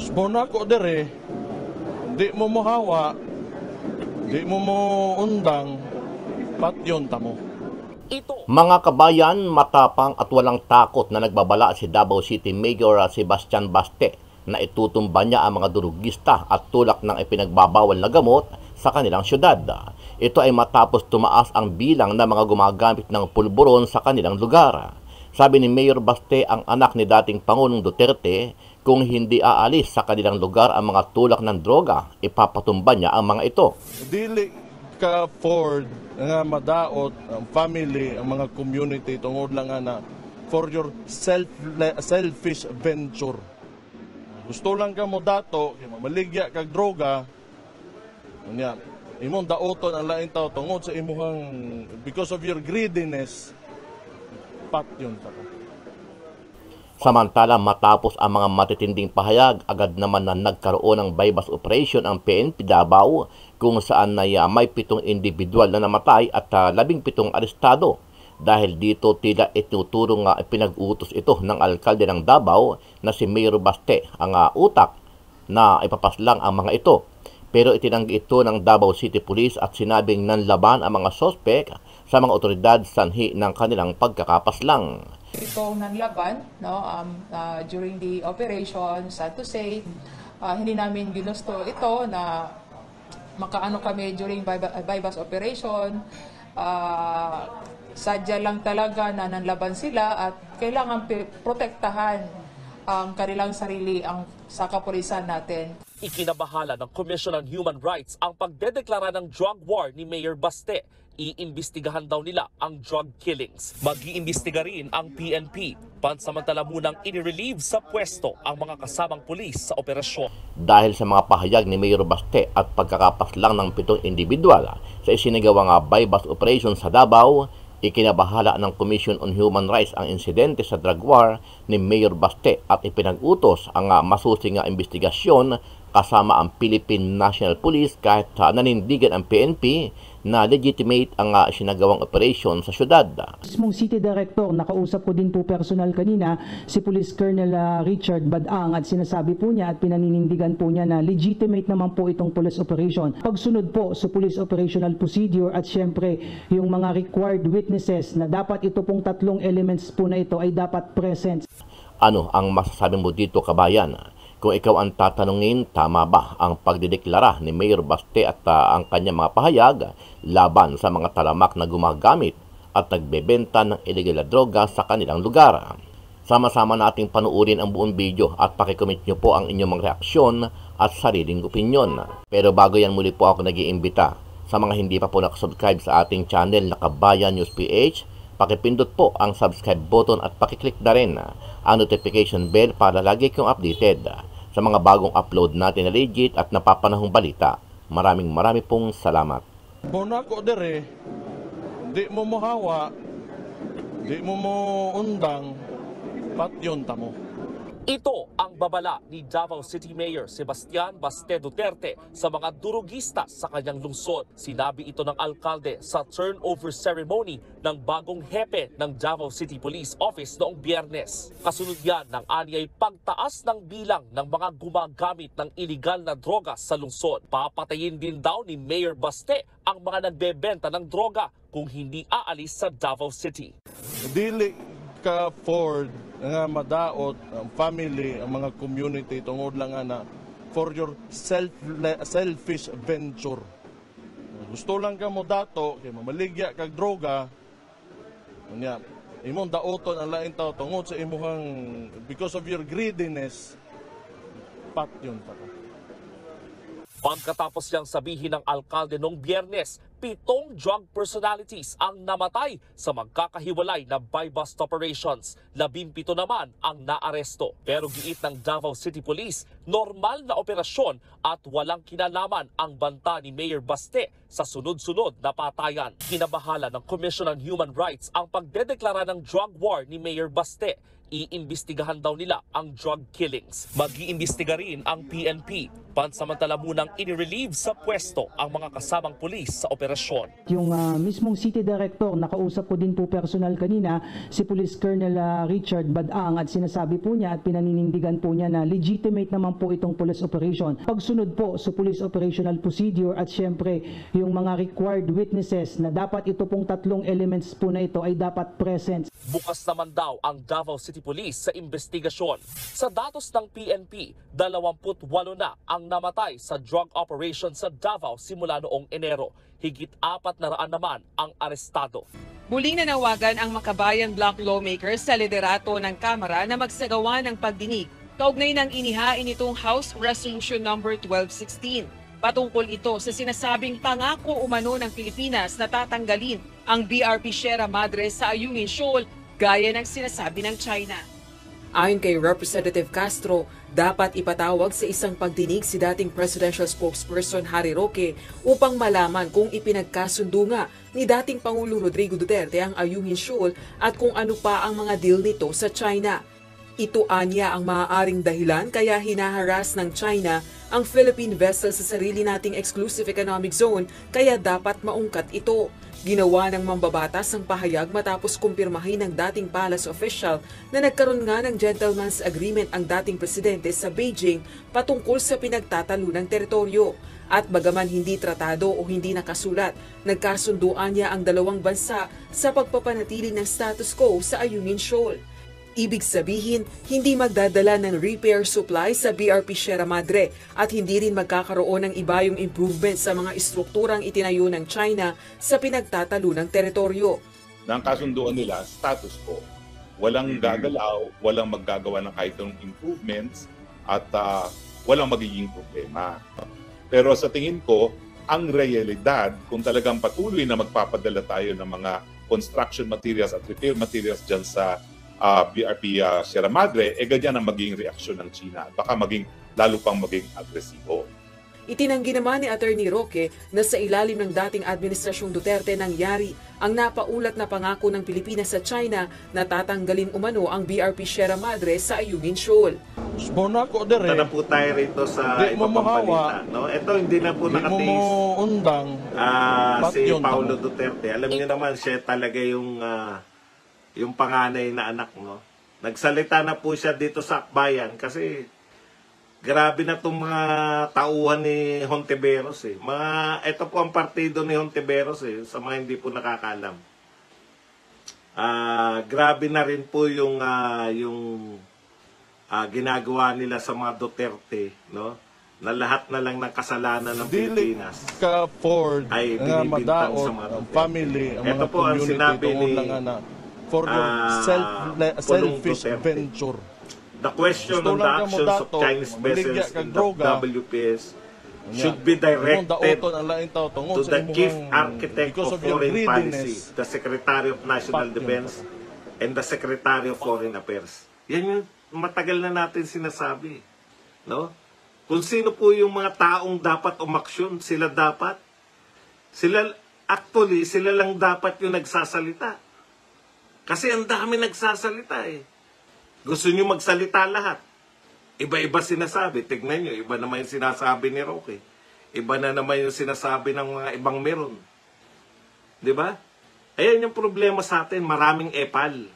Spona ko dire, di mo mohawa, di mo undang, patyon tamo. Mga kabayan, matapang at walang takot na nagbabala si Davao City Mayor Sebastian Baste na itutumba niya ang mga durugista at tulak ng ipinagbabawal na gamot sa kanilang syudad. Ito ay matapos tumaas ang bilang ng mga gumagamit ng pulburon sa kanilang lugar. Sabi ni Mayor Baste, ang anak ni dating Pangulong Duterte, kung hindi aalis sa kanilang lugar ang mga tulak ng droga, ipapatumba niya ang mga ito. Dili ka afford nga madaot ang family, ang mga community tungod lang na for your selfish venture. Gusto lang ka mo dato, maligya kag droga, unya imong daoton ang lain tao tungod sa imong because of your greediness, patyon ta. Samantala, matapos ang mga matitinding pahayag, agad naman na nagkaroon ng bypass operation ang PNP Davao kung saan may 7 individual na namatay at 17 arestado. Dahil dito tila ituturo nga pinag-utos ito ng alkalde ng Davao na si Mayor Baste ang utak na ipapaslang ang mga ito. Pero itinanggi ito ng Davao City Police at sinabing nanlaban ang mga sospek sa mga otoridad sanhi ng kanilang pagkakapaslang. Itong nanlaban during the operation, sad to say, hindi namin ginusto ito na makaano kami during bypass operation. Sadya lang talaga na nanlaban sila at kailangan protektahan ang kanilang sarili sa kapulisan natin. Ikinabahala ng Commission on Human Rights ang pagdedeklara ng drug war ni Mayor Baste. Iimbestigahan daw nila ang drug killings. Mag-iimbestiga rin ang PNP. Pansamantala munang inirelieve sa pwesto ang mga kasamang pulis sa operasyon. Dahil sa mga pahayag ni Mayor Baste at pagkakapaslang ng 7 individual sa isinagawang bypass operation sa Davao, ikinabahala ng Commission on Human Rights ang insidente sa drug war ni Mayor Baste at ipinag-utos ang masusing investigasyon kasama ang Philippine National Police kahit nanindigan ang PNP na legitimate ang sinagawang operation sa syudad. Mismong City Director, nakausap ko din po personal kanina si Police Colonel Richard Badang at sinasabi po niya at pinaninindigan po niya na legitimate naman po itong police operation. Pagsunod po sa police operational procedure at syempre yung mga required witnesses na dapat ito pong 3 elements po na ito ay dapat present. Ano ang masasabi mo dito, kabayan? Kung ikaw ang tatanungin, tama ba ang pagdideklara ni Mayor Baste at ang kanyang mga pahayag laban sa mga talamak na gumagamit at nagbebenta ng illegal na droga sa kanilang lugar? Sama-sama nating panuurin ang buong video at pakicomment nyo po ang inyong mga reaksyon at sariling opinyon. Pero bago yan, muli po ako nag-iimbita sa mga hindi pa po nakasubscribe sa ating channel na Kabayan News PH, pakipindot po ang subscribe button at pakiclick na rin ang notification bell para lagi kong updated sa mga bagong upload natin na legit at napapanahong balita. Maraming pong salamat. Bona ko dire, di mo mohawa, di mo undang, patyon tamo. Ito ang babala ni Davao City Mayor Sebastian Baste Duterte sa mga durugista sa kanyang lungsod. Sinabi ito ng alkalde sa turnover ceremony ng bagong hepe ng Davao City Police Office noong Biyernes. Kasunod yan ng anyay pagtaas ng bilang ng mga gumagamit ng iligal na droga sa lungsod. Papatayin din daw ni Mayor Baste ang mga nagbebenta ng droga kung hindi aalis sa Davao City. Dili ka afford nga madaot ang family, ang mga community tungod lang na for your selfish venture. Gusto lang ka mo dato, kay maligya kag droga, unya imong daoton ang lain tao tungod sa imong because of your greediness, patyon ta. Pagkatapos niyang sabihin ng alkalde noong Biyernes, 7 drug personalities ang namatay sa magkakahiwalay na buy-bust operations. 17 naman ang naaresto. Pero giit ng Davao City Police, normal na operasyon at walang kinalaman ang banta ni Mayor Baste sa sunod-sunod na patayan. Kinabahala ng Commission on Human Rights ang pagdedeklara ng drug war ni Mayor Baste. Iimbestigahan daw nila ang drug killings. Mag-iimbestiga rin ang PNP. Pansamantala munang inirelieve sa pwesto ang mga kasamang pulis sa operasyon. Yung mismong City Director, nakausap ko din po personal kanina, si Police Colonel Richard Badang, at sinasabi po niya at pinaninindigan po niya na legitimate naman po itong police operation. Pagsunod po sa police operational procedure at syempre yung mga required witnesses na dapat ito pong tatlong elements po na ito ay dapat present. Bukas naman daw ang Davao City Police sa investigasyon. Sa datos ng PNP, 28 na ang namatay sa drug operation sa Davao simula noong Enero. Higit 400 naman ang arestado. Muling nanawagan ang makabayang black lawmakers sa liderato ng Kamara na magsagawa ng pagdinig kaugnay ng inihain itong House Resolution No. 1216. Patungkol ito sa sinasabing pangako umano ng Pilipinas na tatanggalin ang BRP Sierra Madre sa Ayungin Shoal gaya ng sinasabi ng China. Ayon kay Representative Castro, dapat ipatawag sa isang pagdinig si dating presidential spokesperson Harry Roque upang malaman kung ipinagkasundo nga ni dating Pangulong Rodrigo Duterte ang Ayungin Shoal at kung ano pa ang mga deal nito sa China. Ito anya ang maaaring dahilan kaya hinaharas ng China ang Philippine vessel sa sarili nating exclusive economic zone kaya dapat maungkat ito. Ginawa ng mambabatas ang pahayag matapos kumpirmahin ng dating palace official na nagkaroon nga ng gentleman's agreement ang dating presidente sa Beijing patungkol sa pinagtatalunang teritoryo. At bagaman hindi tratado o hindi nakasulat, nagkasunduan niya ang dalawang bansa sa pagpapanatili ng status quo sa Ayungin Shoal. Ibig sabihin, hindi magdadala ng repair supply sa BRP Sierra Madre at hindi rin magkakaroon ng ibayong improvement sa mga istrukturang itinayo ng China sa pinagtatalunang teritoryo. Ang kasunduan nila, status quo. Walang gagalaw, walang maggagawa ng kahit anong improvements at walang magiging problema. Pero sa tingin ko, ang realidad, kung talagang patuloy na magpapadala tayo ng mga construction materials at repair materials dyan sa BRP Sierra Madre, ganyan ang magiging reaksyon ng China. Baka lalo pang maging agresibo. Itinanggi naman ni Attorney Roque na sa ilalim ng dating administrasyong Duterte nangyari ang napaulat na pangako ng Pilipinas sa China na tatanggalin umano ang BRP Sierra Madre sa Ayungin Shoal. Monako dire. Punta na po tayo rito sa ibang balita. No? Ito hindi na po nakatiis si Paulo Duterte. Alam niyo naman siya talaga yung panganay na anak, no? Nagsalita na po siya dito sa Akbayan kasi grabe na itong mga tauhan ni Hontiveros eh. Ito po ang partido ni Hontiveros eh, sa mga hindi po nakakalam. Grabe na rin po yung ginagawa nila sa mga Duterte, no? Na lahat na lang ng kasalanan ng Pilipinas ay binibintang sa mga Duterte. Family, ang ito mga po ang sinabi ni for your selfish venture. The question on the actions of Chinese vessels in the WPS should be directed to the Chief Architect of Foreign Policy, the Secretary of National Defense, and the Secretary of Foreign Affairs. Yan yung matagal na natin sinasabi. No? Kung sino po yung mga taong dapat umaksyon, sila dapat. Sila lang dapat yung nagsasalita. Kasi ang dami nagsasalita eh. Gusto nyo magsalita lahat. Iba-iba sinasabi. Tignan nyo, iba naman yung sinasabi ni Roque. Iba na naman yung sinasabi ng mga ibang meron. Diba? Ayan yung problema sa atin. Maraming epal.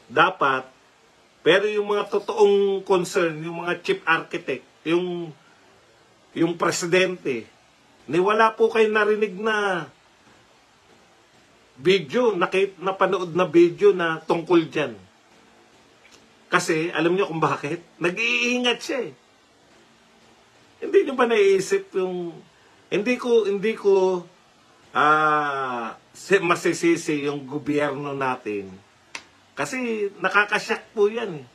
Dapat, pero yung mga totoong concern, yung mga chief architect, yung presidente, wala po kayo narinig na video, napanood na video na tungkol dyan. Kasi, alam nyo kung bakit? Nag-iingat siya eh. Hindi nyo ba naiisip yung... Hindi ko masisisi yung gobyerno natin. Kasi nakakasyak po yan eh.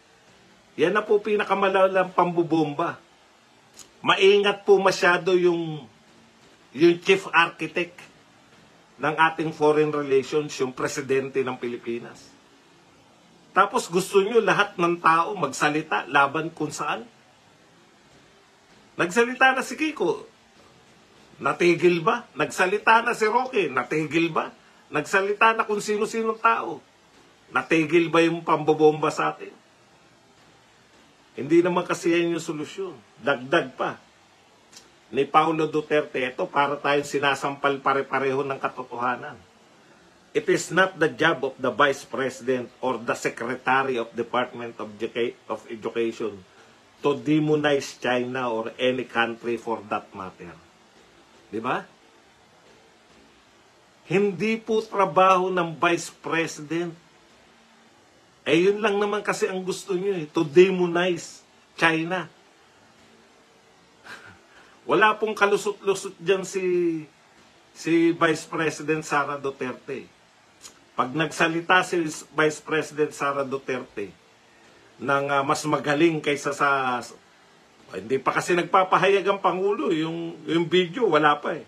Yan na po pinakamalalang pambubomba. Maingat po masyado yung chief architect ng ating foreign relations, yung presidente ng Pilipinas. Tapos gusto nyo lahat ng tao magsalita laban kung saan? Nagsalita na si Kiko. Natigil ba? Nagsalita na si Roque. Natigil ba? Nagsalita na kung sino-sinong tao. Natigil ba yung pambobomba sa atin? Hindi naman kasi yan yung solusyon. Dagdag pa. ni Paulo Duterte, ito para tayong sinasampal pare-pareho ng katotohanan. It is not the job of the Vice President or the Secretary of Department of Education to demonize China or any country for that matter. Di ba? Hindi po trabaho ng Vice President. Yun lang naman kasi ang gusto nyo to demonize China. Wala pong kalusot-lusot dyan si Vice President Sara Duterte. Pag nagsalita si Vice President Sara Duterte ng mas magaling kaysa sa... hindi pa kasi nagpapahayag ang Pangulo. Yung video, wala pa eh.